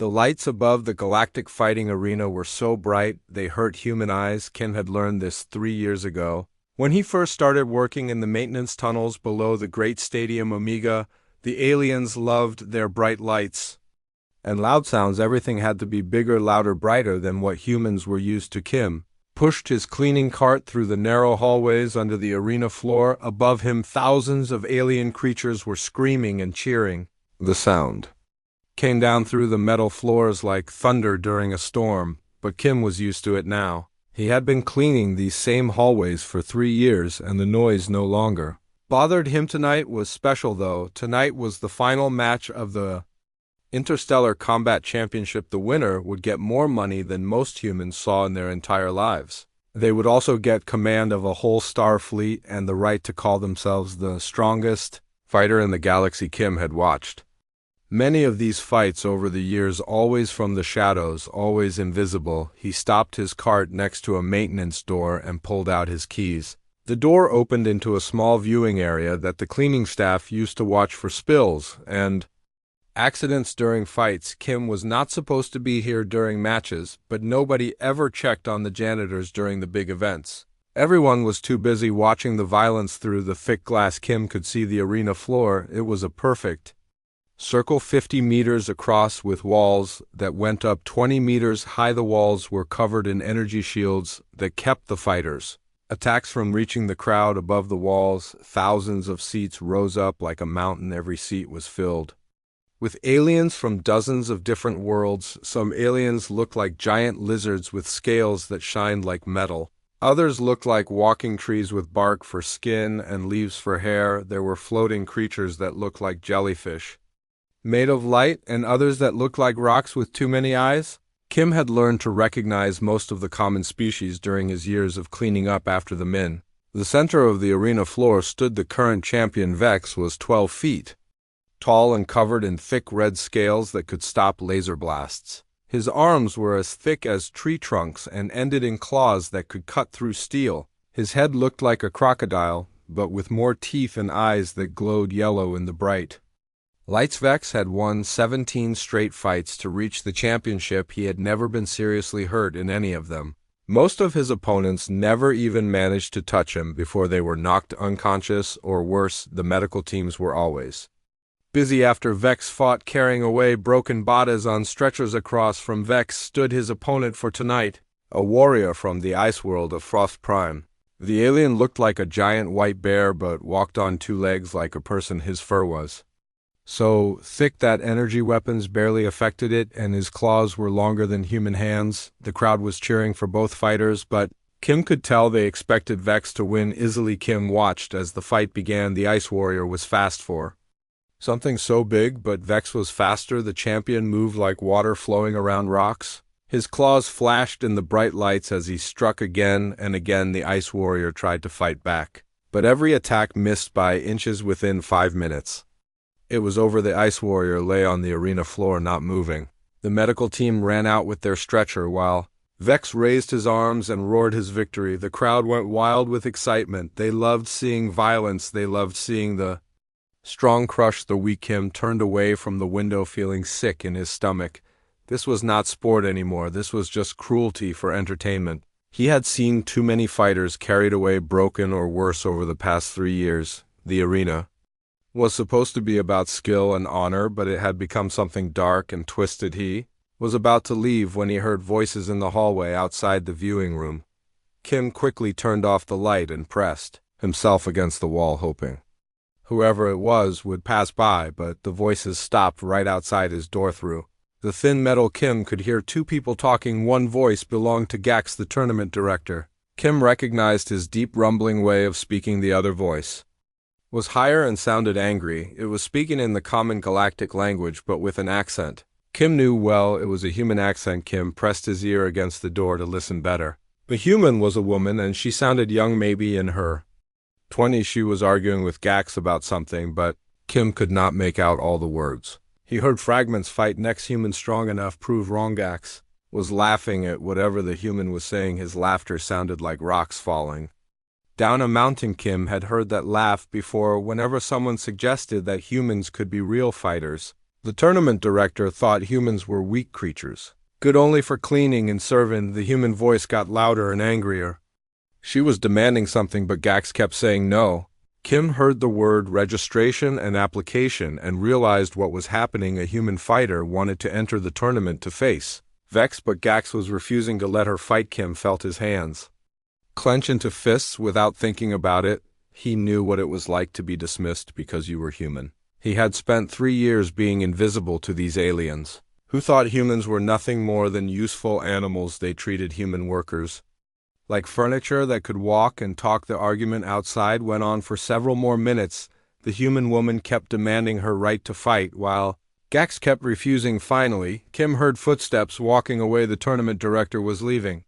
The lights above the galactic fighting arena were so bright they hurt human eyes. Kim had learned this 3 years ago. When he first started working in the maintenance tunnels below the great Stadium Omega, the aliens loved their bright lights and loud sounds. Everything had to be bigger, louder, brighter than what humans were used to. Kim pushed his cleaning cart through the narrow hallways under the arena floor. Above him, thousands of alien creatures were screaming and cheering. The sound came down through the metal floors like thunder during a storm, but Kim was used to it now. He had been cleaning these same hallways for 3 years, and the noise no longer bothered him. Tonight was special, though. Tonight was the final match of the Interstellar Combat Championship. The winner would get more money than most humans saw in their entire lives. They would also get command of a whole star fleet and the right to call themselves the strongest fighter in the galaxy. Kim had watched many of these fights over the years, always from the shadows, always invisible. He stopped his cart next to a maintenance door and pulled out his keys. The door opened into a small viewing area that the cleaning staff used to watch for spills and accidents during fights. Kim was not supposed to be here during matches, but nobody ever checked on the janitors during the big events. Everyone was too busy watching the violence through the thick glass. Kim could see the arena floor. It was a perfect circle 50 meters across with walls that went up 20 meters high. The walls were covered in energy shields that kept the fighters' attacks from reaching the crowd above the walls. Thousands of seats rose up like a mountain. Every seat was filled with aliens from dozens of different worlds. Some aliens looked like giant lizards with scales that shined like metal. Others looked like walking trees with bark for skin and leaves for hair. There were floating creatures that looked like jellyfish made of light, and others that looked like rocks with too many eyes. Kim had learned to recognize most of the common species during his years of cleaning up after the men. The center of the arena floor stood the current champion. Vex was 12 feet tall and covered in thick red scales that could stop laser blasts. His arms were as thick as tree trunks and ended in claws that could cut through steel. His head looked like a crocodile, but with more teeth and eyes that glowed yellow in the bright lights. Vex had won 17 straight fights to reach the championship. He had never been seriously hurt in any of them. Most of his opponents never even managed to touch him before they were knocked unconscious, or worse, the medical teams were always busy after Vex fought, carrying away broken bodies on stretchers. Across from Vex stood his opponent for tonight, a warrior from the ice world of Frost Prime. The alien looked like a giant white bear, but walked on 2 legs like a person. His fur was so thick that energy weapons barely affected it, and his claws were longer than human hands. The crowd was cheering for both fighters, but Kim could tell they expected Vex to win easily. Kim watched as the fight began. The ice warrior was fast for something so big, but Vex was faster. The champion moved like water flowing around rocks. His claws flashed in the bright lights as he struck again and again. The ice warrior tried to fight back, but every attack missed by inches. Within 5 minutes, it was over. The ice warrior lay on the arena floor, not moving. The medical team ran out with their stretcher while Vex raised his arms and roared his victory. The crowd went wild with excitement. They loved seeing violence. They loved seeing the strong crush the weak. Kim turned away from the window, feeling sick in his stomach. This was not sport anymore. This was just cruelty for entertainment. He had seen too many fighters carried away broken or worse over the past 3 years. The arena was supposed to be about skill and honor, but it had become something dark and twisted. He was about to leave when he heard voices in the hallway outside the viewing room. Kim quickly turned off the light and pressed himself against the wall, hoping whoever it was would pass by, but the voices stopped right outside his door. Through the thin metal, Kim could hear 2 people talking. One voice belonged to Gax, the tournament director. Kim recognized his deep rumbling way of speaking. The other voice was higher and sounded angry. It was speaking in the common galactic language, but with an accent Kim knew well. It was a human accent. Kim pressed his ear against the door to listen better. The human was a woman, and she sounded young, maybe in her 20s. She was arguing with Gax about something, but Kim could not make out all the words. He heard fragments. Fight next. Human strong enough. Prove wrong. Gax was laughing at whatever the human was saying. His laughter sounded like rocks falling down a mountain. Kim had heard that laugh before whenever someone suggested that humans could be real fighters. The tournament director thought humans were weak creatures, good only for cleaning and serving. The human voice got louder and angrier. She was demanding something, but Gax kept saying no. Kim heard the word registration and application and realized what was happening. A human fighter wanted to enter the tournament to face Vex, but Gax was refusing to let her fight. Kim felt his hands clench into fists without thinking about it. He knew what it was like to be dismissed because you were human. He had spent 3 years being invisible to these aliens, who thought humans were nothing more than useful animals. They treated human workers like furniture that could walk and talk. The argument outside went on for several more minutes. The human woman kept demanding her right to fight, while Gax kept refusing. Finally, Kim heard footsteps walking away. The tournament director was leaving.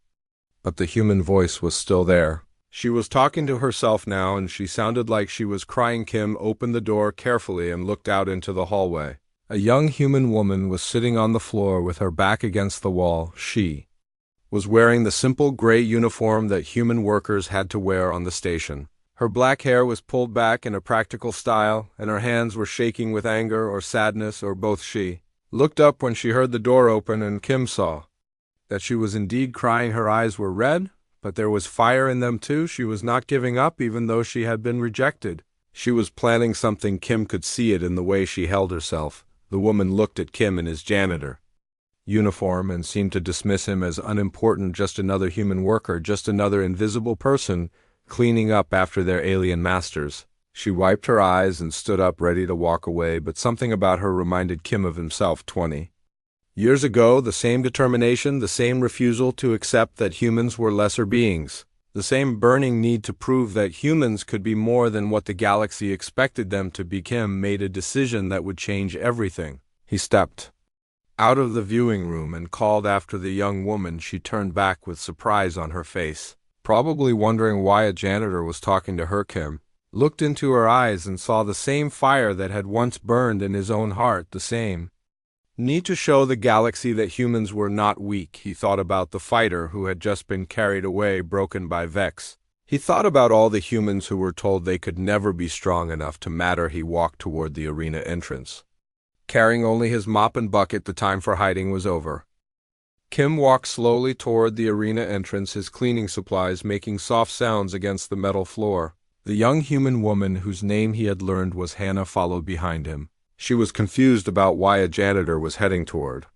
But the human voice was still there. She was talking to herself now, and she sounded like she was crying. Kim opened the door carefully and looked out into the hallway. A young human woman was sitting on the floor with her back against the wall. She was wearing the simple gray uniform that human workers had to wear on the station. Her black hair was pulled back in a practical style, and her hands were shaking with anger or sadness or both. She looked up when she heard the door open, and Kim saw that she was indeed crying. Her eyes were red, but there was fire in them too. She was not giving up even though she had been rejected. She was planning something. Kim could see it in the way she held herself. The woman looked at Kim in his janitor uniform and seemed to dismiss him as unimportant, just another human worker, just another invisible person cleaning up after their alien masters. She wiped her eyes and stood up ready to walk away, but something about her reminded Kim of himself 20 years ago. The same determination, the same refusal to accept that humans were lesser beings, the same burning need to prove that humans could be more than what the galaxy expected them to be. Kim made a decision that would change everything. He stepped out of the viewing room and called after the young woman. She turned back with surprise on her face, probably wondering why a janitor was talking to her. Kim looked into her eyes and saw the same fire that had once burned in his own heart, the same need to show the galaxy that humans were not weak. He thought about the fighter who had just been carried away, broken by Vex. He thought about all the humans who were told they could never be strong enough to matter. He walked toward the arena entrance, carrying only his mop and bucket. The time for hiding was over. Kim walked slowly toward the arena entrance, his cleaning supplies making soft sounds against the metal floor. The young human woman whose name he had learned was Hannah followed behind him. She was confused about why a janitor was heading toward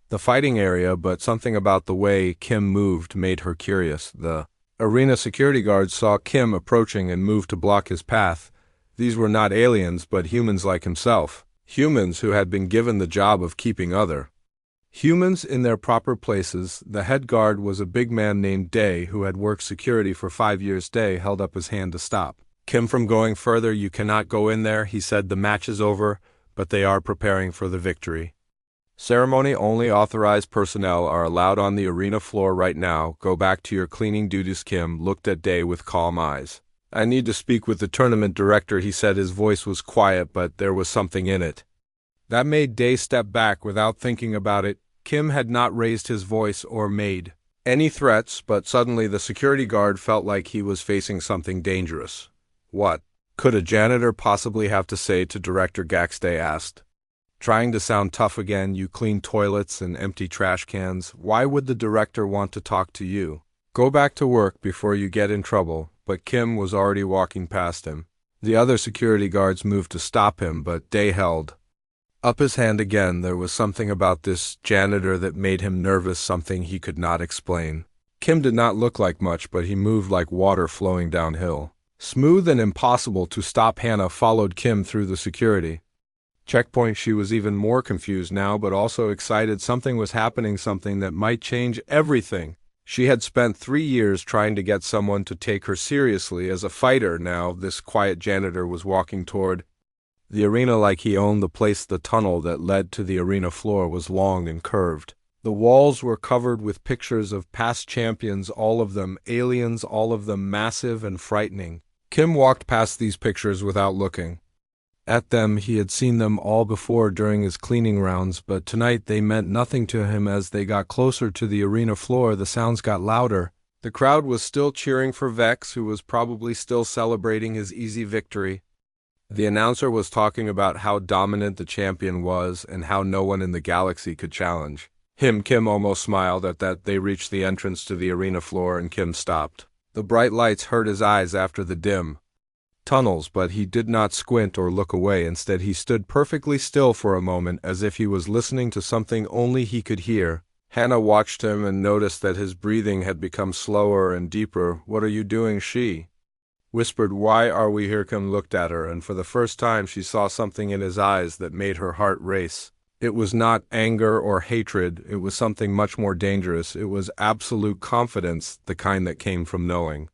the fighting area, but something about the way Kim moved made her curious. The arena security guards saw Kim approaching and moved to block his path. These were not aliens, but humans like himself. Humans who had been given the job of keeping other humans in their proper places. The head guard was a big man named Day who had worked security for 5 years. Day held up his hand to stop Kim from going further. You cannot go in there, he said. The match is over, but they are preparing for the victory ceremony. Only authorized personnel are allowed on the arena floor right now. Go back to your cleaning duties. Kim looked at Day with calm eyes. I need to speak with the tournament director, he said. His voice was quiet, but there was something in it that made Day step back without thinking about it. Kim had not raised his voice or made any threats, but suddenly the security guard felt like he was facing something dangerous. What could a janitor possibly have to say to Director Gax? Day asked, trying to sound tough again. You clean toilets and empty trash cans. Why would the director want to talk to you? Go back to work before you get in trouble. But Kim was already walking past him. The other security guards moved to stop him, but Day held up his hand again. There was something about this janitor that made him nervous, something he could not explain. Kim did not look like much, but he moved like water flowing downhill. Smooth and impossible to stop. Hannah followed Kim through the security checkpoint. She was even more confused now, but also excited. Something was happening, something that might change everything. She had spent 3 years trying to get someone to take her seriously as a fighter. Now this quiet janitor was walking toward the arena like he owned the place. The tunnel that led to the arena floor was long and curved. The walls were covered with pictures of past champions, all of them aliens, all of them massive and frightening. Kim walked past these pictures without looking at them. He had seen them all before during his cleaning rounds, but tonight they meant nothing to him. As they got closer to the arena floor, the sounds got louder. The crowd was still cheering for Vex, who was probably still celebrating his easy victory. The announcer was talking about how dominant the champion was and how no one in the galaxy could challenge him. Kim almost smiled at that. They reached the entrance to the arena floor and Kim stopped. The bright lights hurt his eyes after the dim tunnels, but he did not squint or look away. Instead, he stood perfectly still for a moment, as if he was listening to something only he could hear. Hannah watched him and noticed that his breathing had become slower and deeper. "What are you doing?" she whispered. "Why are we here?" Kim looked at her, and for the first time she saw something in his eyes that made her heart race. It was not anger or hatred, it was something much more dangerous. It was absolute confidence, the kind that came from knowing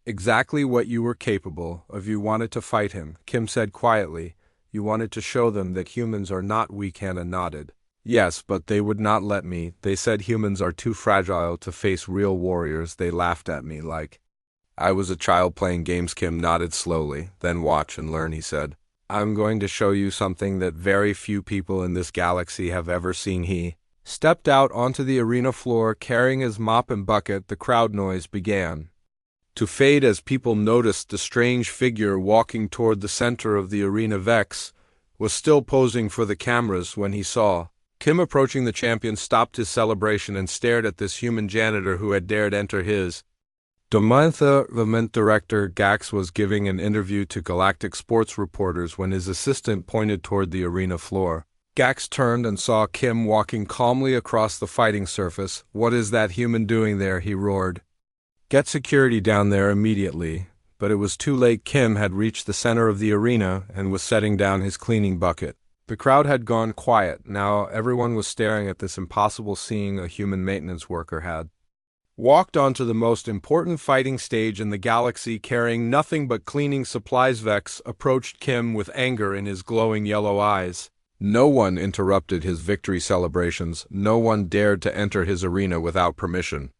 exactly what you were capable of. "You wanted to fight him," Kim said quietly. "You wanted to show them that humans are not weak." Hannah nodded. "Yes, but they would not let me. They said humans are too fragile to face real warriors. They laughed at me like I was a child playing games." Kim nodded slowly. "Then watch and learn," he said. "I'm going to show you something that very few people in this galaxy have ever seen." He stepped out onto the arena floor carrying his mop and bucket. The crowd noise began to fade as people noticed the strange figure walking toward the center of the arena. Vex was still posing for the cameras when he saw Kim approaching. The champion stopped his celebration and stared at this human janitor who had dared enter his domain. The event director Gax was giving an interview to galactic sports reporters when his assistant pointed toward the arena floor. Gax turned and saw Kim walking calmly across the fighting surface. "What is that human doing there?" he roared. "Get security down there immediately." But it was too late. Kim had reached the center of the arena and was setting down his cleaning bucket. The crowd had gone quiet. Now everyone was staring at this impossible scene. A human maintenance worker had walked onto the most important fighting stage in the galaxy carrying nothing but cleaning supplies. Vex approached Kim with anger in his glowing yellow eyes. No one interrupted his victory celebrations. No one dared to enter his arena without permission.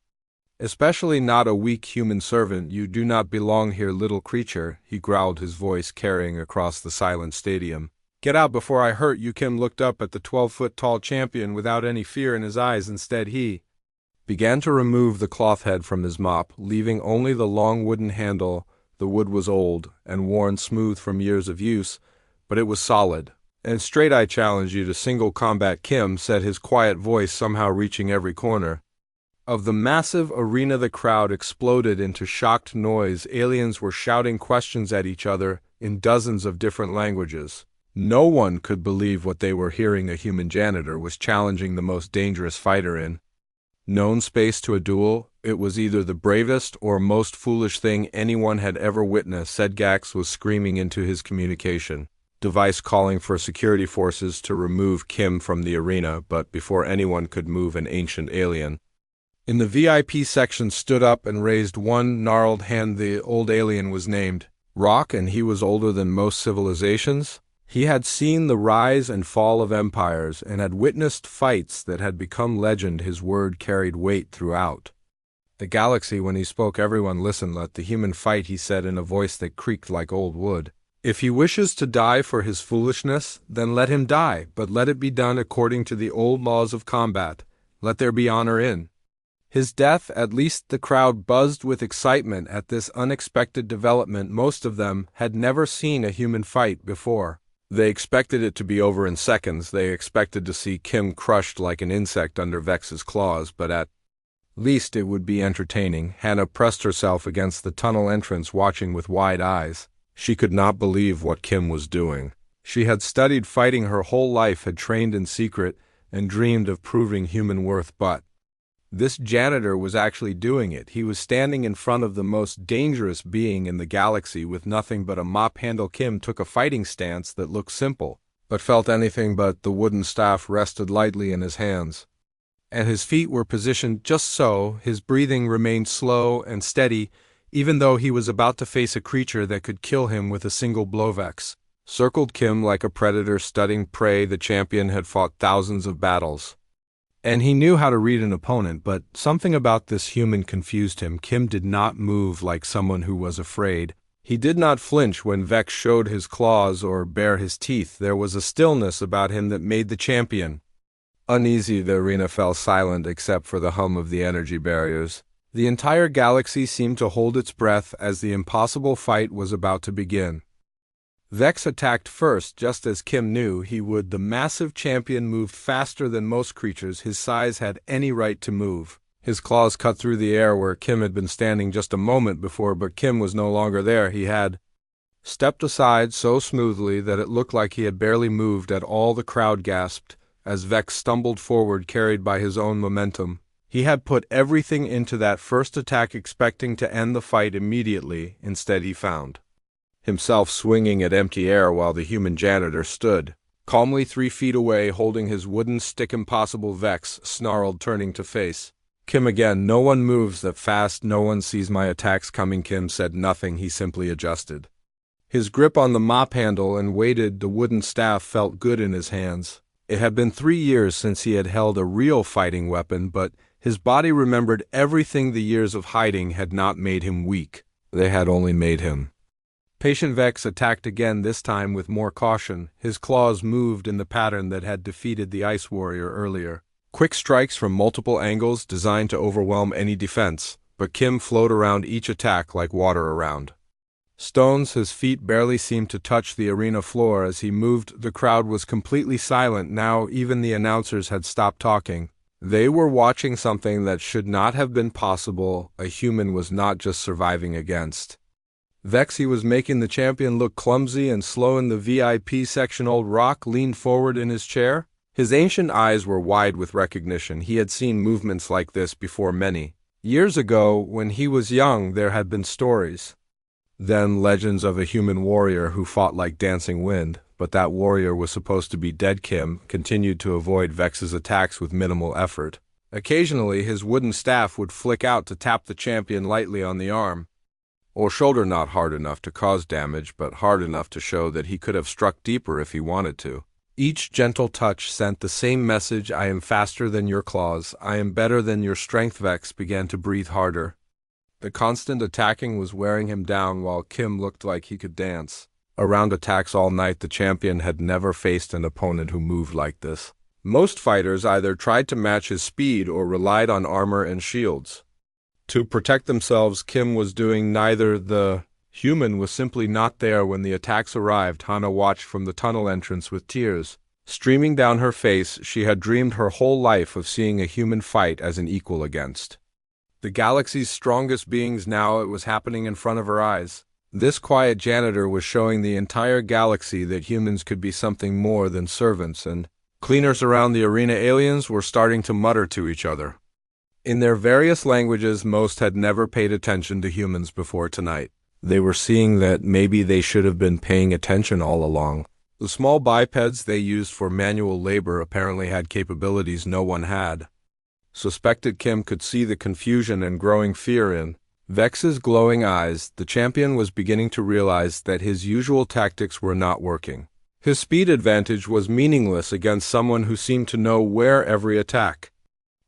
Especially not a weak human servant. "You do not belong here, little creature," he growled, his voice carrying across the silent stadium. "Get out before I hurt you." Kim looked up at the 12-foot-tall champion without any fear in his eyes. Instead, he began to remove the cloth head from his mop, leaving only the long wooden handle. The wood was old and worn smooth from years of use, but it was solid and straight. "I challenge you to single combat," Kim said, his quiet voice somehow reaching every corner of the massive arena. The crowd exploded into shocked noise. Aliens were shouting questions at each other in dozens of different languages. No one could believe what they were hearing. A human janitor was challenging the most dangerous fighter in known space to a duel. It was either the bravest or most foolish thing anyone had ever witnessed. Gax was screaming into his communication device, calling for security forces to remove Kim from the arena, but before anyone could move, an ancient alien in the VIP section stood up and raised one gnarled hand. The old alien was named Rock, and he was older than most civilizations. He had seen the rise and fall of empires and had witnessed fights that had become legend. His word carried weight throughout the galaxy. When he spoke, everyone listened. "Let the human fight," he said in a voice that creaked like old wood. "If he wishes to die for his foolishness, then let him die, but let it be done according to the old laws of combat. Let there be honor in his death." At least the crowd buzzed with excitement at this unexpected development. Most of them had never seen a human fight before. They expected it to be over in seconds. They expected to see Kim crushed like an insect under Vex's claws, but at least it would be entertaining. Hannah pressed herself against the tunnel entrance, watching with wide eyes. She could not believe what Kim was doing. She had studied fighting her whole life, had trained in secret, and dreamed of proving human worth, but this janitor was actually doing it. He was standing in front of the most dangerous being in the galaxy with nothing but a mop handle. Kim took a fighting stance that looked simple, but felt anything but. The wooden staff rested lightly in his hands, and his feet were positioned just so. His breathing remained slow and steady, even though he was about to face a creature that could kill him with a single blow. Vex circled Kim like a predator studying prey. The champion had fought thousands of battles, and he knew how to read an opponent, but something about this human confused him. Kim did not move like someone who was afraid. He did not flinch when Vex showed his claws or bare his teeth. There was a stillness about him that made the champion uneasy. The arena fell silent except for the hum of the energy barriers. The entire galaxy seemed to hold its breath as the impossible fight was about to begin. Vex attacked first, just as Kim knew he would. The massive champion moved faster than most creatures his size had any right to move. His claws cut through the air where Kim had been standing just a moment before, but Kim was no longer there. He had stepped aside so smoothly that it looked like he had barely moved at all. The crowd gasped as Vex stumbled forward, carried by his own momentum. He had put everything into that first attack, expecting to end the fight immediately. Instead, he found himself swinging at empty air while the human janitor stood calmly 3 feet away, holding his wooden stick. Impossible, Vex snarled, turning to face Kim again. No one moves that fast. No one sees my attacks coming. Kim said nothing. He simply adjusted his grip on the mop handle and waited. The wooden staff felt good in his hands. It had been 3 years since he had held a real fighting weapon, but his body remembered everything. The years of hiding had not made him weak. They had only made him patient. Vex attacked again, this time with more caution. His claws moved in the pattern that had defeated the Ice Warrior earlier. Quick strikes from multiple angles designed to overwhelm any defense, but Kim flowed around each attack like water around stones. His feet barely seemed to touch the arena floor as he moved. The crowd was completely silent now. Even the announcers had stopped talking. They were watching something that should not have been possible. A human was not just surviving against Vex. He was making the champion look clumsy and slow in the VIP section. Old Rock leaned forward in his chair. His ancient eyes were wide with recognition. He had seen movements like this before many years ago. When he was young, there had been stories, then legends of a human warrior who fought like dancing wind, but that warrior was supposed to be dead. Kim continued to avoid Vex's attacks with minimal effort. Occasionally, his wooden staff would flick out to tap the champion lightly on the arm or shoulder, not hard enough to cause damage, but hard enough to show that he could have struck deeper if he wanted to. Each gentle touch sent the same message: I am faster than your claws. I am better than your strength. Vex began to breathe harder. The constant attacking was wearing him down, while Kim looked like he could dance around attacks all night. The champion had never faced an opponent who moved like this. Most fighters either tried to match his speed or relied on armor and shields to protect themselves. Kim was doing neither. The human was simply not there when the attacks arrived. Hana watched from the tunnel entrance with tears streaming down her face. She had dreamed her whole life of seeing a human fight as an equal against the galaxy's strongest beings. Now it was happening in front of her eyes. This quiet janitor was showing the entire galaxy that humans could be something more than servants and cleaners. Around the arena, aliens were starting to mutter to each other in their various languages. Most had never paid attention to humans before tonight. They were seeing that maybe they should have been paying attention all along. The small bipeds they used for manual labor apparently had capabilities no one had suspected. Kim could see the confusion and growing fear in Vex's glowing eyes. The champion was beginning to realize that his usual tactics were not working. His speed advantage was meaningless against someone who seemed to know where every attack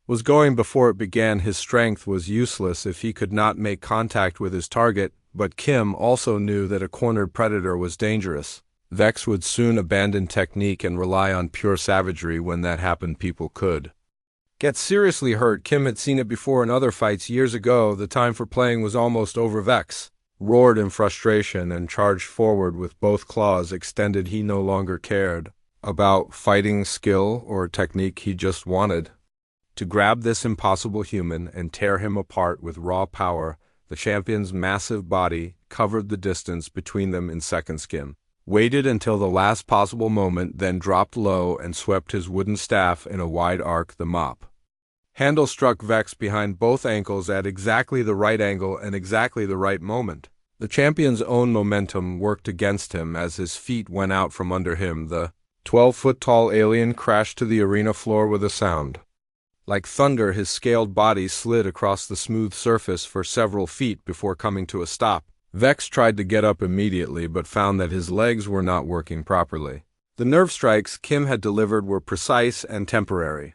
was going before it began. His strength was useless if he could not make contact with his target, but Kim also knew that a cornered predator was dangerous. Vex would soon abandon technique and rely on pure savagery. When that happened, people could get seriously hurt. Kim had seen it before in other fights years ago. The time for playing was almost over. Vex roared in frustration and charged forward with both claws extended. He no longer cared about fighting skill or technique. He just wanted to grab this impossible human and tear him apart with raw power. The champion's massive body covered the distance between them in seconds. Kim waited until the last possible moment, then dropped low and swept his wooden staff in a wide arc. The mop handle struck Vex behind both ankles at exactly the right angle and exactly the right moment. The champion's own momentum worked against him as his feet went out from under him. The 12-foot-tall alien crashed to the arena floor with a sound like thunder. His scaled body slid across the smooth surface for several feet before coming to a stop. Vex tried to get up immediately but found that his legs were not working properly. The nerve strikes Kim had delivered were precise and temporary.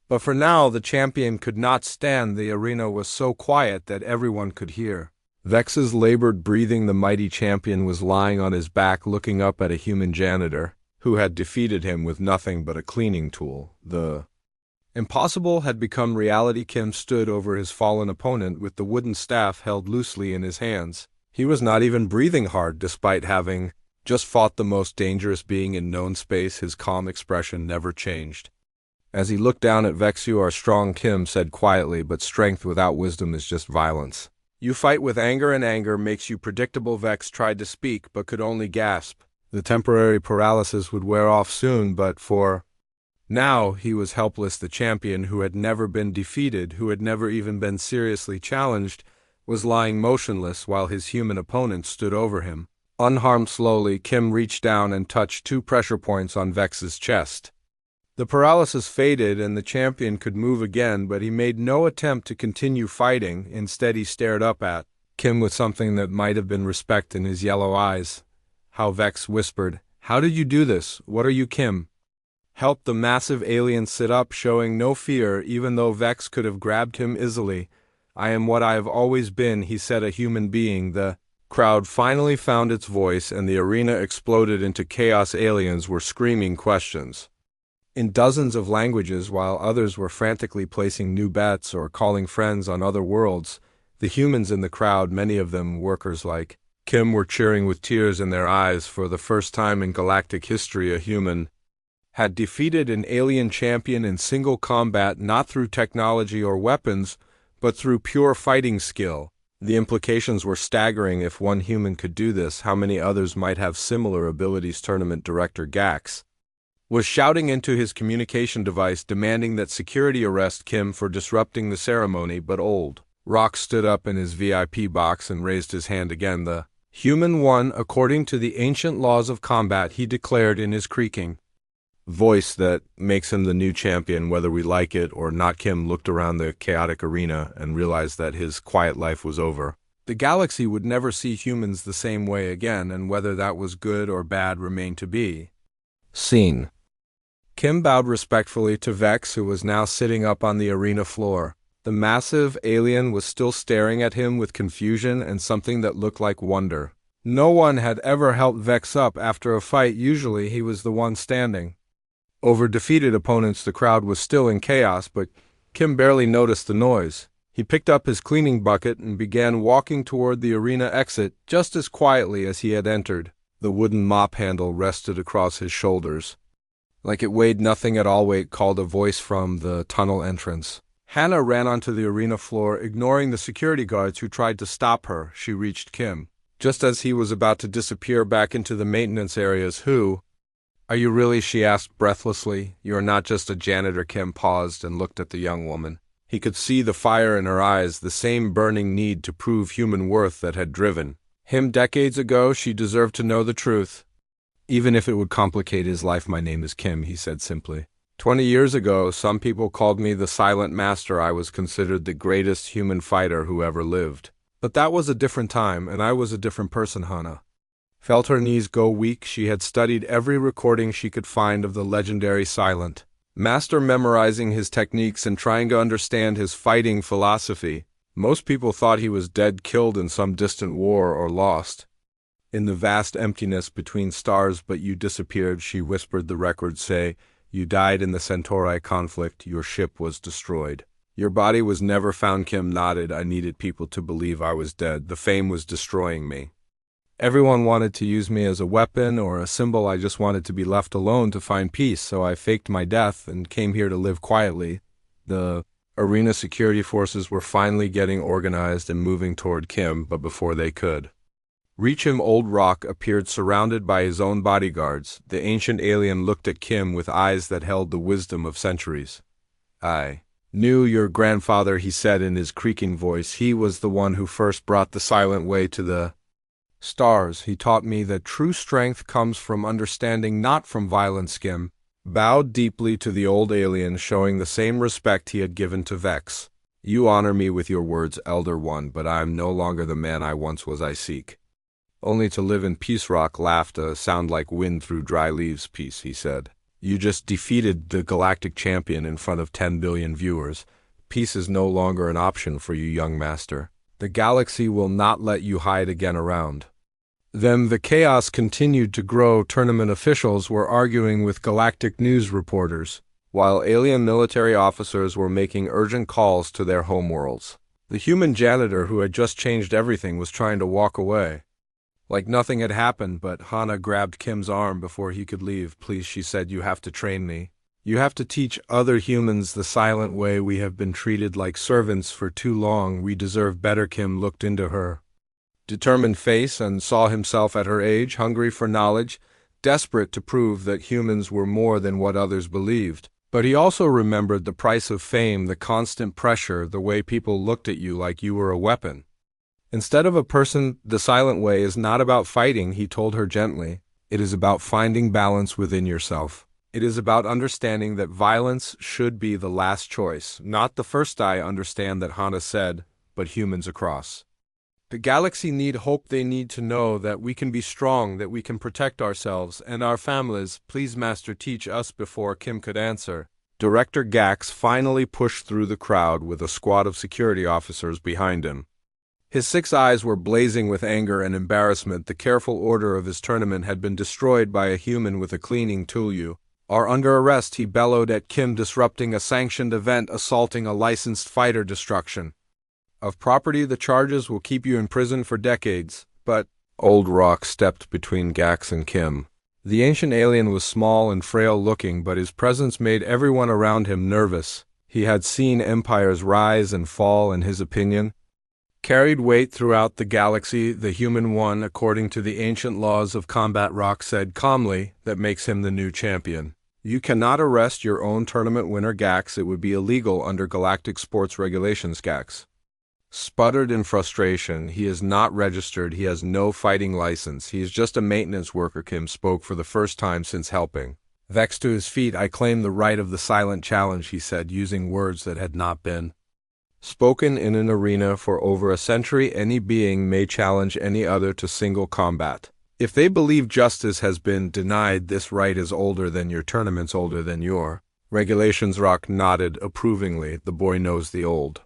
But for now, the champion could not stand. The arena was so quiet that everyone could hear Vex's labored breathing. The mighty champion was lying on his back, looking up at a human janitor who had defeated him with nothing but a cleaning tool. The impossible had become reality. Kim stood over his fallen opponent with the wooden staff held loosely in his hands. He was not even breathing hard despite having Just fought the most dangerous being in known space. His calm expression never changed. As he looked down at Vexu, our strong Kim said quietly, but strength without wisdom is just violence. You fight with anger, and anger makes you predictable. Vex tried to speak, but could only gasp. The temporary paralysis would wear off soon, but for now he was helpless. The champion, who had never been defeated, who had never even been seriously challenged, was lying motionless while his human opponent stood over him. Unharmed, slowly, Kim reached down and touched 2 pressure points on Vex's chest. The paralysis faded and the champion could move again, but he made no attempt to continue fighting. Instead, he stared up at Kim with something that might have been respect in his yellow eyes. How Vex whispered, "How did you do this? What are you, Kim?" Helped the massive alien sit up, showing no fear, even though Vex could have grabbed him easily. "I am what I have always been," he said, "a human being." The crowd finally found its voice, and the arena exploded into chaos. Aliens were screaming questions in dozens of languages, while others were frantically placing new bets or calling friends on other worlds. The humans in the crowd, many of them workers like Kim, were cheering with tears in their eyes. For the first time in galactic history, a human had defeated an alien champion in single combat, not through technology or weapons, but through pure fighting skill. The implications were staggering. If one human could do this, how many others might have similar abilities? Tournament director Gax was shouting into his communication device, demanding that security arrest Kim for disrupting the ceremony, but Old Rock stood up in his VIP box and raised his hand again. The human won according to the ancient laws of combat, he declared in his creaking voice that makes him the new champion, whether we like it or not. Kim looked around the chaotic arena and realized that his quiet life was over. The galaxy would never see humans the same way again, and whether that was good or bad remained to be seen. Kim bowed respectfully to Vex, who was now sitting up on the arena floor. The massive alien was still staring at him with confusion and something that looked like wonder. No one had ever helped Vex up after a fight. Usually he was the one standing over defeated opponents. The crowd was still in chaos, but Kim barely noticed the noise. He picked up his cleaning bucket and began walking toward the arena exit just as quietly as he had entered. The wooden mop handle rested across his shoulders. Like it weighed nothing at all. "Wait," called a voice from the tunnel entrance. Hannah ran onto the arena floor, ignoring the security guards who tried to stop her. She reached Kim just as he was about to disappear back into the maintenance areas. "Who are you really?" she asked breathlessly. "You are not just a janitor." Kim paused and looked at the young woman. He could see the fire in her eyes, the same burning need to prove human worth that had driven him decades ago. She deserved to know the truth, even if it would complicate his life. "My name is Kim," he said simply. 20 years ago, some people called me the Silent Master. I was considered the greatest human fighter who ever lived. But that was a different time, and I was a different person." Hannah felt her knees go weak. She had studied every recording she could find of the legendary Silent Master, memorizing his techniques and trying to understand his fighting philosophy. Most people thought he was dead, killed in some distant war, or lost in the vast emptiness between stars. "But you disappeared," she whispered. "The records say you died in the Centauri conflict. Your ship was destroyed. Your body was never found." Kim nodded. "I needed people to believe I was dead. The fame was destroying me. Everyone wanted to use me as a weapon or a symbol. I just wanted to be left alone to find peace, so I faked my death and came here to live quietly." The arena security forces were finally getting organized and moving toward Kim, but before they could reach him, Old Rock appeared, surrounded by his own bodyguards. The ancient alien looked at Kim with eyes that held the wisdom of centuries. "I knew your grandfather," he said in his creaking voice. "He was the one who first brought the silent way to the stars. He taught me that true strength comes from understanding, not from violence." Kim bowed deeply to the old alien, showing the same respect he had given to Vex. "You honor me with your words, Elder One, but I am no longer the man I once was. I seek only to live in peace." Rock laughed, a sound like wind through dry leaves. "Peace," he said. "You just defeated the galactic champion in front of 10 billion viewers. Peace is no longer an option for you, young master. The galaxy will not let you hide again around." Then the chaos continued to grow. Tournament officials were arguing with galactic news reporters, while alien military officers were making urgent calls to their homeworlds. The human janitor, who had just changed everything, was trying to walk away. Like nothing had happened, but Hana grabbed Kim's arm before he could leave. Please, she said, you have to train me. You have to teach other humans the silent way. We have been treated like servants for too long. We deserve better. Kim looked into her determined face and saw himself at her age, hungry for knowledge, desperate to prove that humans were more than what others believed. But he also remembered the price of fame, the constant pressure, the way people looked at you like you were a weapon. Instead of a person, the silent way is not about fighting, he told her gently. It is about finding balance within yourself. It is about understanding that violence should be the last choice, not the first. I understand that, Hana said, but humans across the galaxy need hope. They need to know that we can be strong, that we can protect ourselves and our families. Please, Master, teach us. Before Kim could answer, Director Gax finally pushed through the crowd with a squad of security officers behind him. His 6 eyes were blazing with anger and embarrassment. The careful order of his tournament had been destroyed by a human with a cleaning tool. You are under arrest, he bellowed at Kim, disrupting a sanctioned event, assaulting a licensed fighter, destruction of property. The charges will keep you in prison for decades. But Old Rock stepped between Gax and Kim. The ancient alien was small and frail-looking, but his presence made everyone around him nervous. He had seen empires rise and fall, and his opinion carried weight throughout the galaxy. The human won according to the ancient laws of combat, Rock said calmly. That makes him the new champion. You cannot arrest your own tournament winner, Gax. It would be illegal under galactic sports regulations. Gax sputtered in frustration. He is not registered. He has no fighting license. He is just a maintenance worker. Kim spoke for the first time since helping Vex to his feet. I claim the right of the silent challenge, he said, using words that had not been spoken in an arena for over a century. Any being may challenge any other to single combat. If they believe justice has been denied, this right is older than your tournaments, older than your regulations. Rock nodded approvingly. The boy knows the old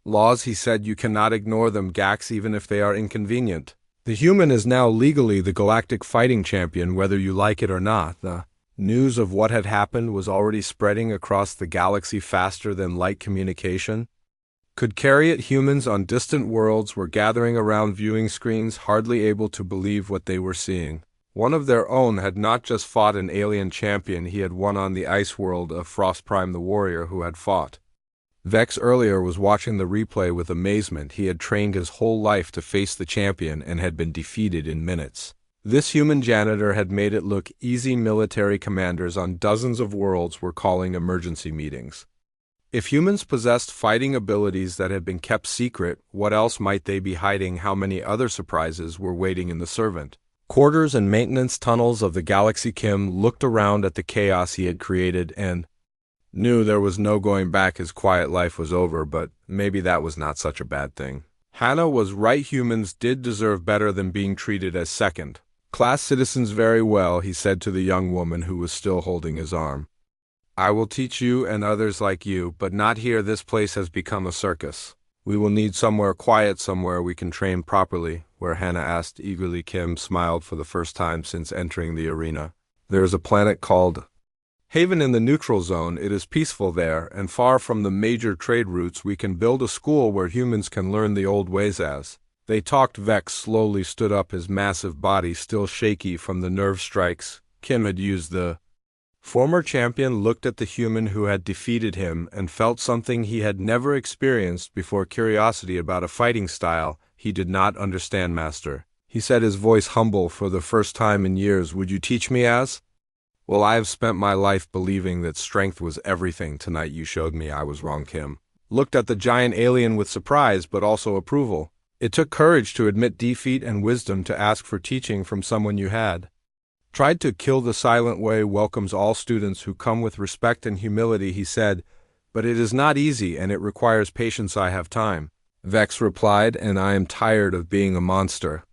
laws, he said. You cannot ignore them, Gax, even if they are inconvenient. The human is now legally the galactic fighting champion, whether you like it or not. The news of what had happened was already spreading across the galaxy faster than light communication could carry it. Humans on distant worlds were gathering around viewing screens, hardly able to believe what they were seeing. One of their own had not just fought an alien champion, he had won on the ice world of Frost Prime, the warrior who had fought Vex earlier was watching the replay with amazement. He had trained his whole life to face the champion and had been defeated in minutes. This human janitor had made it look easy. Military commanders on dozens of worlds were calling emergency meetings. If humans possessed fighting abilities that had been kept secret, what else might they be hiding? How many other surprises were waiting in the servant quarters and maintenance tunnels of the galaxy? Kim looked around at the chaos he had created and knew there was no going back. His quiet life was over, but maybe that was not such a bad thing. Hana was right. Humans did deserve better than being treated as second-class citizens. Very well, he said to the young woman who was still holding his arm. I will teach you and others like you, but not here. This place has become a circus. We will need somewhere quiet, somewhere we can train properly. Where? Hana asked eagerly. Kim smiled for the first time since entering the arena. There is a planet called Haven in the neutral zone. It is peaceful there, and far from the major trade routes. We can build a school where humans can learn the old ways. As they talked, Vex slowly stood up, his massive body still shaky from the nerve strikes Kim had used. The former champion looked at the human who had defeated him and felt something he had never experienced before, curiosity about a fighting style he did not understand. Master, he said, his voice humble for the first time in years, would you teach me? As well, I have spent my life believing that strength was everything. Tonight you showed me I was wrong. Kim looked at the giant alien with surprise but also approval. It took courage to admit defeat and wisdom to ask for teaching from someone you had tried to kill. The silent way welcomes all students who come with respect and humility, he said, but it is not easy and it requires patience. I have time, Vex replied, and I am tired of being a monster.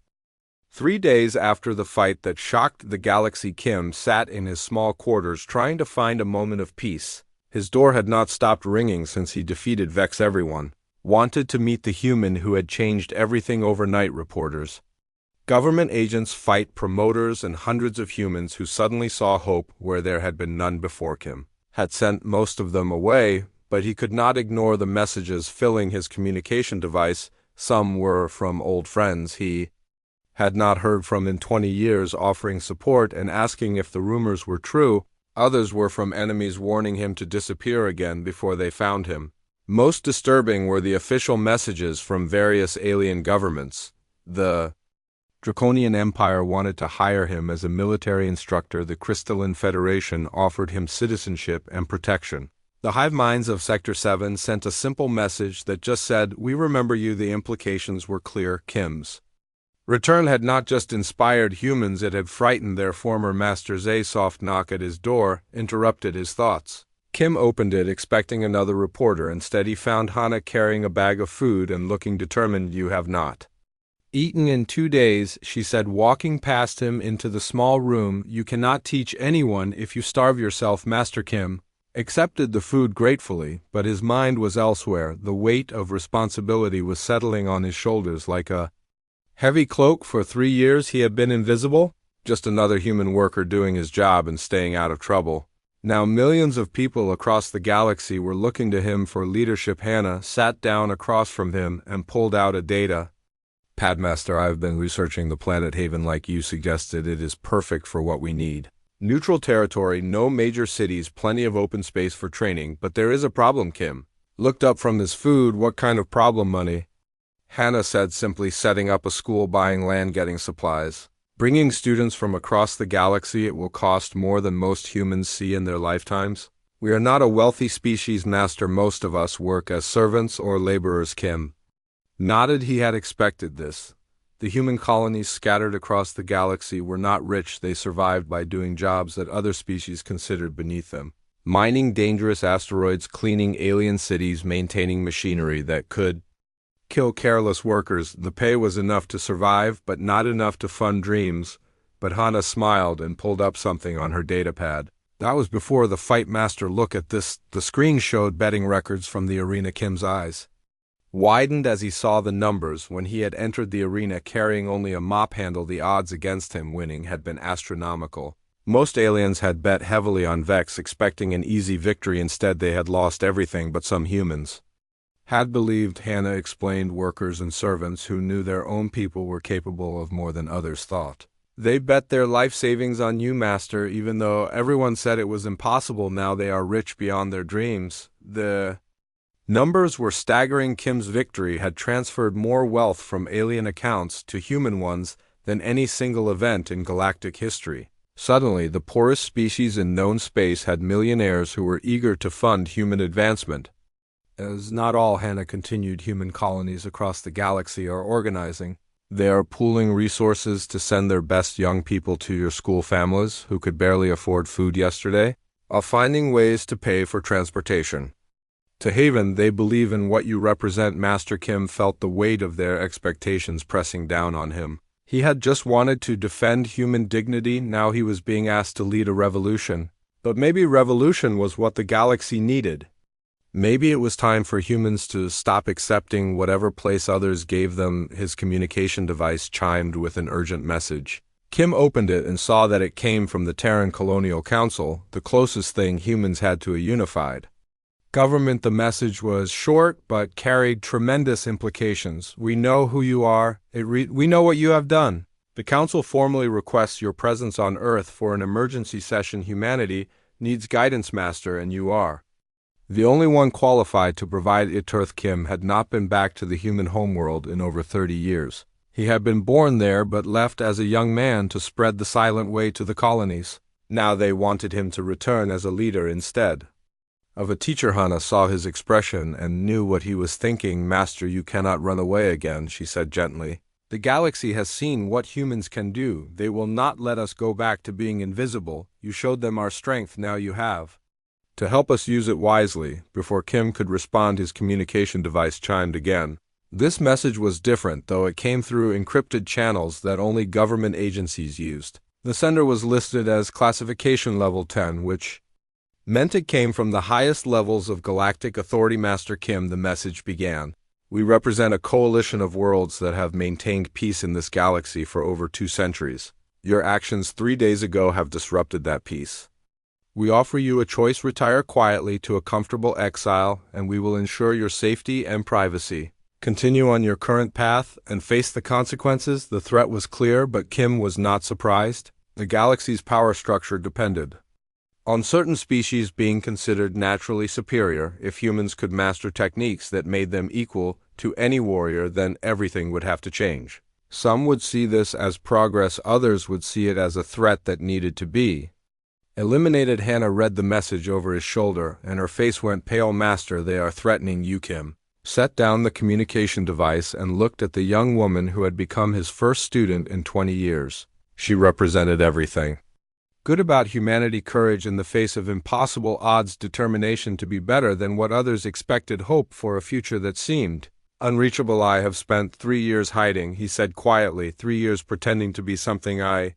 3 days after the fight that shocked the galaxy, Kim sat in his small quarters trying to find a moment of peace. His door had not stopped ringing since he defeated Vex. Everyone wanted to meet the human who had changed everything overnight. Reporters, government agents, fight promoters, and hundreds of humans who suddenly saw hope where there had been none before. Kim had sent most of them away, but he could not ignore the messages filling his communication device. Some were from old friends he had not heard from in 20 years, offering support and asking if the rumors were true. Others were from enemies warning him to disappear again before they found him. Most disturbing were the official messages from various alien governments. The Draconian Empire wanted to hire him as a military instructor. The Crystalline Federation offered him citizenship and protection. The hive minds of Sector 7 sent a simple message that just said, "We remember you." The implications were clear. Kim's return had not just inspired humans, it had frightened their former masters. A soft knock at his door interrupted his thoughts. Kim opened it, expecting another reporter. Instead, he found Hana carrying a bag of food and looking determined. "You have not eaten in 2 days," she said, walking past him into the small room. "You cannot teach anyone if you starve yourself." Master Kim accepted the food gratefully, but his mind was elsewhere. The weight of responsibility was settling on his shoulders like a heavy cloak. For 3 years he had been invisible, just another human worker doing his job and staying out of trouble. Now millions of people across the galaxy were looking to him for leadership. Hana sat down across from him and pulled out a data pad. "Master, I've been researching the planet Haven like you suggested. It is perfect for what we need. Neutral territory, no major cities, plenty of open space for training. But there is a problem." Kim looked up from his food. "What kind of problem?" "Money," Hana said simply. "Setting up a school, buying land, getting supplies, bringing students from across the galaxy. It will cost more than most humans see in their lifetimes. We are not a wealthy species, Master. Most of us work as servants or laborers." Kim nodded. He had expected this. The human colonies scattered across the galaxy were not rich. They survived by doing jobs that other species considered beneath them. Mining dangerous asteroids, cleaning alien cities, maintaining machinery that could kill careless workers. The pay was enough to survive, but not enough to fund dreams. But Hana smiled and pulled up something on her datapad. That was before the fight. "Master, look at this." The screen showed betting records from the arena. Kim's eyes widened as he saw the numbers. When he had entered the arena carrying only a mop handle, the odds against him winning had been astronomical. Most aliens had bet heavily on Vex, expecting an easy victory. Instead, they had lost everything. But some humans had believed, Hana explained, workers and servants who knew their own people were capable of more than others thought. "They bet their life savings on you, Master, even though everyone said it was impossible. Now they are rich beyond their dreams." The numbers were staggering. Kim's victory had transferred more wealth from alien accounts to human ones than any single event in galactic history. Suddenly, the poorest species in known space had millionaires who were eager to fund human advancement. As not all, Hana continued, human colonies across the galaxy are organizing. They are pooling resources to send their best young people to your school. Families who could barely afford food yesterday are finding ways to pay for transportation to Haven. They believe in what you represent. Master Kim felt the weight of their expectations pressing down on him. He had just wanted to defend human dignity. Now he was being asked to lead a revolution. But maybe revolution was what the galaxy needed. Maybe it was time for humans to stop accepting whatever place others gave them. His communication device chimed with an urgent message. Kim opened it and saw that it came from the Terran Colonial Council, the closest thing humans had to a unified government. The message was short but carried tremendous implications. "We know who you are. We know what you have done. The Council formally requests your presence on Earth for an emergency session. Humanity needs guidance, Master, and you are the only one qualified to provide it." Earth. Kim had not been back to the human homeworld in over 30 years. He had been born there but left as a young man to spread the silent way to the colonies. Now they wanted him to return as a leader instead of a teacher. Hana saw his expression and knew what he was thinking. "Master, you cannot run away again," she said gently. "The galaxy has seen what humans can do. They will not let us go back to being invisible. You showed them our strength. Now you have to help us use it wisely." Before Kim could respond, his communication device chimed again. This message was different, though it came through encrypted channels that only government agencies used. The sender was listed as classification level 10, which meant it came from the highest levels of galactic authority. "Master Kim," the message began, "we represent a coalition of worlds that have maintained peace in this galaxy for over 2 centuries. Your actions 3 days ago have disrupted that peace. We offer you a choice: retire quietly to a comfortable exile, and we will ensure your safety and privacy." Continue on your current path and face the consequences. The threat was clear, but Kim was not surprised. The galaxy's power structure depended on certain species being considered naturally superior. If humans could master techniques that made them equal to any warrior, then everything would have to change. Some would see this as progress, others would see it as a threat that needed to be eliminated. Hannah read the message over his shoulder, and her face went pale. Master, they are threatening you. Kim set down the communication device and looked at the young woman who had become his first student in 20 years. She represented everything good about humanity: courage in the face of impossible odds, determination to be better than what others expected, hope for a future that seemed unreachable. I have spent 3 years hiding, he said quietly, 3 years pretending to be something I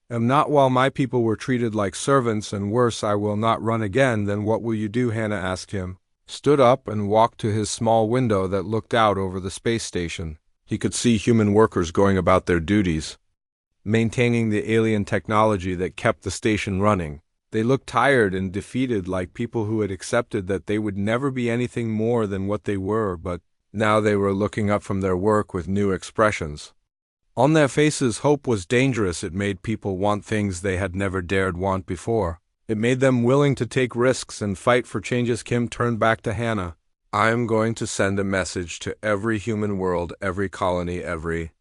am not. While my people were treated like servants, and worse, I will not run again. Then what will you do? Hannah asked him, stood up and walked to his small window that looked out over the space station. He could see human workers going about their duties, maintaining the alien technology that kept the station running. They looked tired and defeated, like people who had accepted that they would never be anything more than what they were, but now they were looking up from their work with new expressions on their faces. Hope was dangerous. It made people want things they had never dared want before. It made them willing to take risks and fight for changes. Kim turned back to Hannah. I am going to send a message to every human world, every colony, every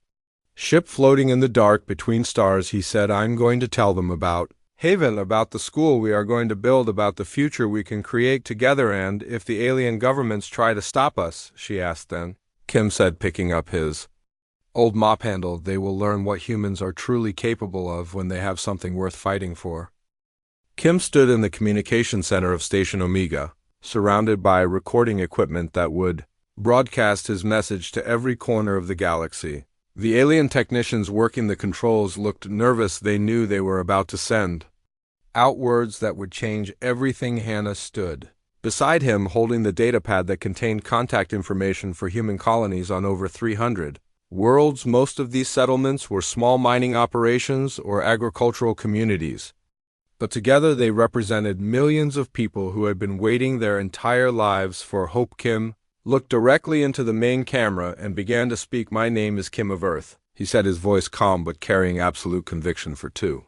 ship floating in the dark between stars, he said. I'm going to tell them about Haven, about the school we are going to build, about the future we can create together. And if the alien governments try to stop us, she asked then, Kim said, picking up his old mop handle, they will learn what humans are truly capable of when they have something worth fighting for. Kim stood in the communication center of Station Omega, surrounded by recording equipment that would broadcast his message to every corner of the galaxy. The alien technicians working the controls looked nervous. They knew they were about to send out words that would change everything. Hannah stood beside him, holding the datapad that contained contact information for human colonies on over 300 worlds. Most of these settlements were small mining operations or agricultural communities, but together they represented millions of people who had been waiting their entire lives for hope. Kim looked directly into the main camera and began to speak. My name is Kim of Earth, he said, his voice calm but carrying absolute conviction. For too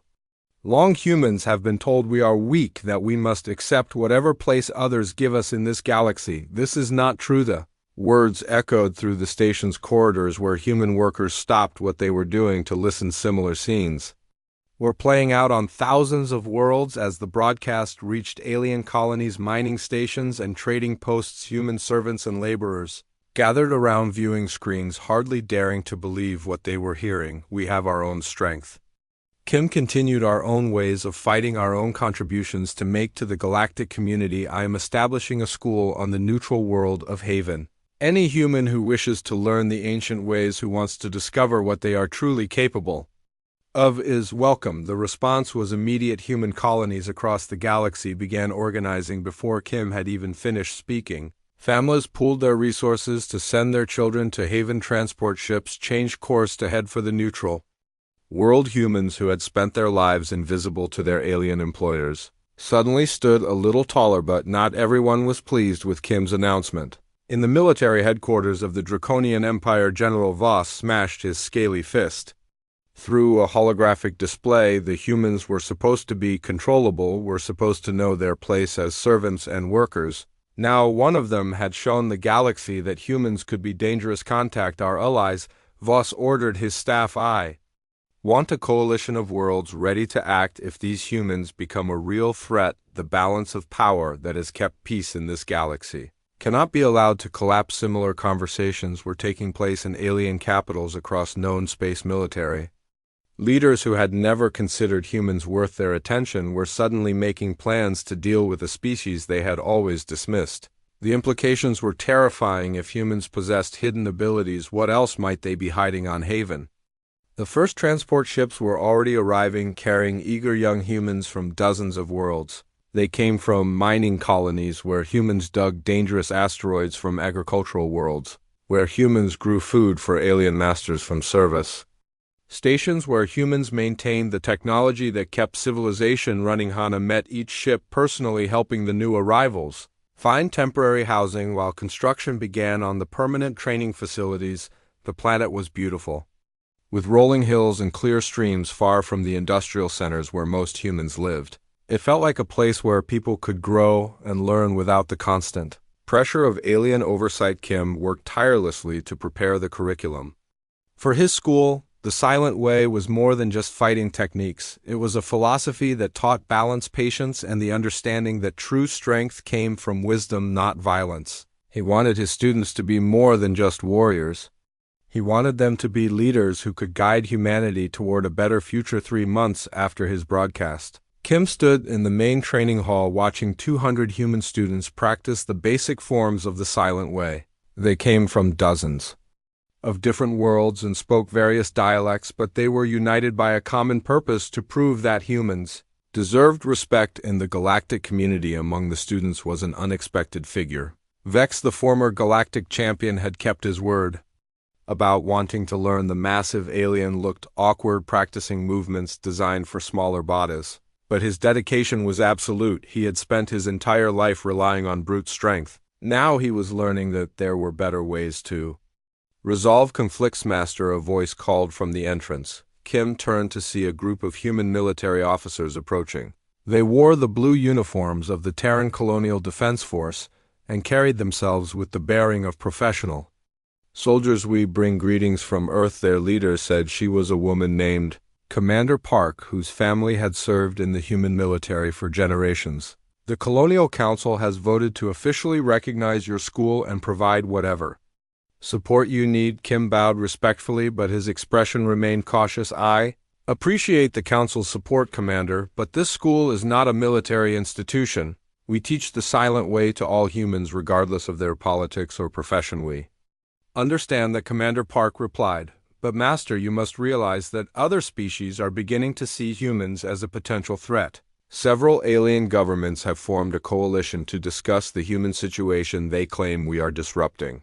long humans have been told we are weak, that we must accept whatever place others give us in this galaxy. This is not true. The words echoed through the station's corridors, where human workers stopped what they were doing to listen. Similar scenes were playing out on thousands of worlds as the broadcast reached alien colonies, mining stations, and trading posts. Human servants and laborers gathered around viewing screens, hardly daring to believe what they were hearing. We have our own strength, Kim continued, our own ways of fighting, our own contributions to make to the galactic community. I am establishing a school on the neutral world of Haven. Any human who wishes to learn the ancient ways, who wants to discover what they are truly capable of, is welcome. The response was immediate. Human colonies across the galaxy began organizing before Kim had even finished speaking. Families pooled their resources to send their children to Haven. Transport ships changed course to head for the neutral world. Humans who had spent their lives invisible to their alien employers suddenly stood a little taller, but not everyone was pleased with Kim's announcement. In the military headquarters of the Draconian Empire, General Voss smashed his scaly fist through a holographic display. The humans were supposed to be controllable, were supposed to know their place as servants and workers. Now one of them had shown the galaxy that humans could be dangerous. Contact our allies, Voss ordered his staff. I want a coalition of worlds ready to act if these humans become a real threat. The balance of power that has kept peace in this galaxy cannot be allowed to collapse. Similar conversations were taking place in alien capitals across known space. Military leaders who had never considered humans worth their attention were suddenly making plans to deal with a species they had always dismissed. The implications were terrifying. If humans possessed hidden abilities, what else might they be hiding on Haven? The first transport ships were already arriving, carrying eager young humans from dozens of worlds. They came from mining colonies where humans dug dangerous asteroids, from agricultural worlds where humans grew food for alien masters, from service stations where humans maintained the technology that kept civilization running. Hannah met each ship personally, helping the new arrivals find temporary housing while construction began on the permanent training facilities. The planet was beautiful, with rolling hills and clear streams far from the industrial centers where most humans lived. It felt like a place where people could grow and learn without the constant pressure of alien oversight. Kim worked tirelessly to prepare the curriculum. For his school, the silent way was more than just fighting techniques. It was a philosophy that taught balance, patience, and the understanding that true strength came from wisdom, not violence. He wanted his students to be more than just warriors. He wanted them to be leaders who could guide humanity toward a better future. 3 months after his broadcast, Kim stood in the main training hall watching 200 human students practice the basic forms of the silent way. They came from dozens of different worlds and spoke various dialects, but they were united by a common purpose: to prove that humans deserved respect in the galactic community. Among the students was an unexpected figure. Vex, the former galactic champion, had kept his word about wanting to learn. The massive alien looked awkward, practicing movements designed for smaller bodies. But his dedication was absolute. He had spent his entire life relying on brute strength. Now he was learning that there were better ways to resolve conflicts. Master, a voice called from the entrance. Kim turned to see a group of human military officers approaching. They wore the blue uniforms of the Terran Colonial Defense Force and carried themselves with the bearing of professional soldiers. We bring greetings from Earth, their leader said. She was a woman named Commander Park, whose family had served in the human military for generations. The Colonial Council has voted to officially recognize your school and provide whatever support you need. Kim bowed respectfully, but his expression remained cautious. I appreciate the Council's support, Commander, but this school is not a military institution. We teach the silent way to all humans regardless of their politics or profession. We understand that, Commander Park replied. But Master, you must realize that other species are beginning to see humans as a potential threat. Several alien governments have formed a coalition to discuss the human situation they claim we are disrupting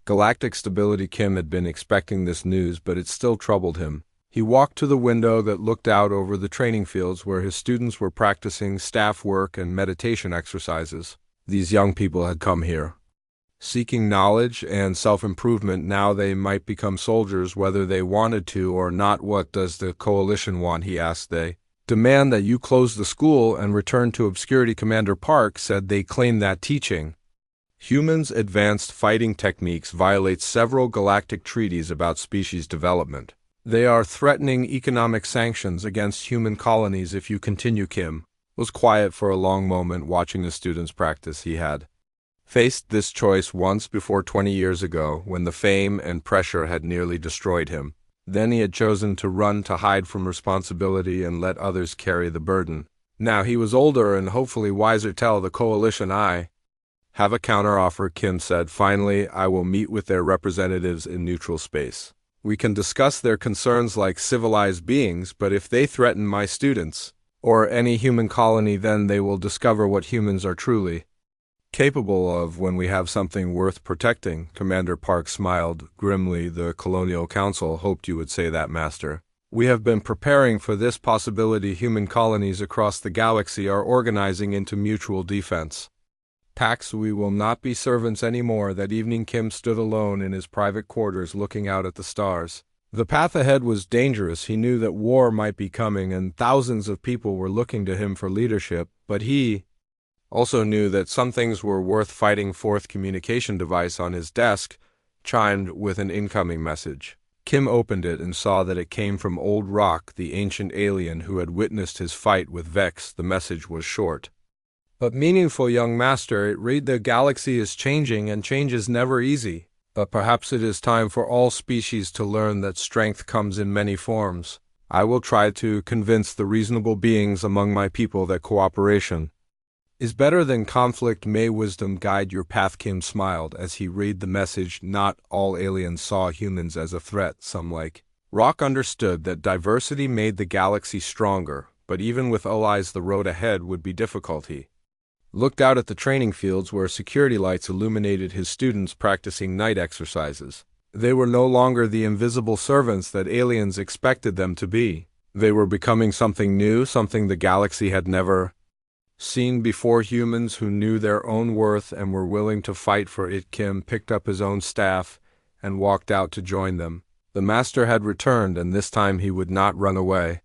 galactic stability. Kim had been expecting this news, but it still troubled him. He walked to the window that looked out over the training fields where his students were practicing staff work and meditation exercises. These young people had come here seeking knowledge and self-improvement. Now they might become soldiers whether they wanted to or not. What does the coalition want? He asked. They demand that you close the school and return to obscurity. Commander Park said they claim that teaching humans advanced fighting techniques violates several galactic treaties about species development. They are threatening economic sanctions against human colonies if you continue. Kim was quiet for a long moment watching the students practice. He had faced this choice once before 20 years ago, when the fame and pressure had nearly destroyed him. Then he had chosen to run, to hide from responsibility and let others carry the burden. Now he was older and hopefully wiser. Tell the coalition I have a counteroffer, Kim said. Finally, I will meet with their representatives in neutral space. We can discuss their concerns like civilized beings, but if they threaten my students or any human colony, then they will discover what humans are truly capable of when we have something worth protecting. Commander Park smiled grimly. The Colonial Council hoped you would say that, Master. We have been preparing for this possibility. Human colonies across the galaxy are organizing into mutual defense pacts. We will not be servants anymore. That evening, Kim stood alone in his private quarters looking out at the stars. The path ahead was dangerous. He knew that war might be coming and thousands of people were looking to him for leadership, but he also knew that some things were worth fighting. Fourth communication device on his desk chimed with an incoming message. Kim opened it and saw that it came from Old Rock, the ancient alien who had witnessed his fight with Vex. The message was short but meaningful. Young Master, it read, the galaxy is changing and change is never easy, but perhaps it is time for all species to learn that strength comes in many forms. I will try to convince the reasonable beings among my people that cooperation is better than conflict. May wisdom guide your path. Kim smiled as he read the message. Not all aliens saw humans as a threat. Some, like Rock, understood that diversity made the galaxy stronger, but even with allies the road ahead would be difficult. He looked out at the training fields where security lights illuminated his students practicing night exercises. They were no longer the invisible servants that aliens expected them to be. They were becoming something new, something the galaxy had never Seen before humans who knew their own worth and were willing to fight for it, Kim picked up his own staff and walked out to join them. The master had returned, and this time he would not run away.